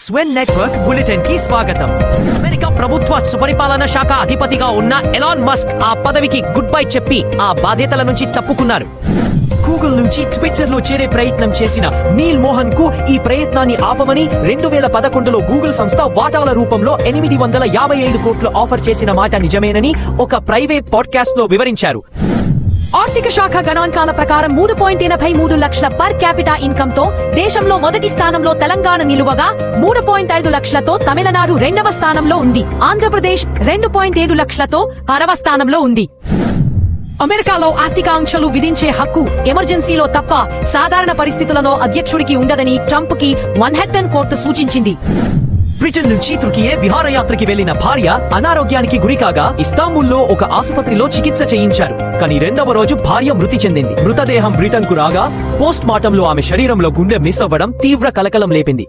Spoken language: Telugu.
స్వెన్ నెట్వర్క్ బులెటిన్ కి స్వాగతం. అమెరికా ప్రభుత్వ సుపరిపాలన శాఖ అధిపతిగా ఉన్న ఎలాన్ మస్క్ ఆ పదవికి గుడ్ బై చెప్పి ఆ బాధ్యతల నుంచి తప్పుకున్నారు. గూగుల్ నుంచి ట్విట్టర్ లో చేరే ప్రయత్నం చేసిన నీల్ మోహన్ కు ఈ ప్రయత్నాన్ని ఆపమని 2011లో గూగుల్ సంస్థ వాటాల రూపంలో 855 కోట్లు ఆఫర్ చేసిన మాట నిజమేనని ఒక ప్రైవేట్ పాడ్కాస్ట్ లో వివరించారు. ఆర్థిక శాఖ గణాంకాల ప్రకారం 3.83 లక్షల పర్ క్యాపిటా ఇన్కమ్ తో దేశంలో మొదటి స్థానంలో తెలంగాణ నిలువగా 3.5 లక్షలతో తమిళనాడు రెండవ స్థానంలో ఉంది. ఆంధ్రప్రదేశ్ 2.7 లక్షలతో 6వ స్థానంలో ఉంది. అమెరికాలో ఆర్థిక ఆంక్షలు విధించే హక్కు ఎమర్జెన్సీలో తప్ప సాధారణ పరిస్థితులలో అధ్యక్షుడికి ఉండదని ట్రంప్ కి మన్హాటన్ కోర్టు సూచించింది. బ్రిటన్ నుంచి తుర్కీయే విహారయాత్రకి వెళ్లిన భార్య అనారోగ్యానికి గురికాగా ఇస్తాంబుల్లో ఒక ఆసుపత్రిలో చికిత్స చేయించారు. కానీ రెండవ రోజు భార్య మృతి చెందింది. మృతదేహం బ్రిటన్ కు రాగా పోస్ట్ మార్టంలో ఆమె శరీరంలో గుండె మిస్ అవ్వడం తీవ్ర కలకలం లేపింది.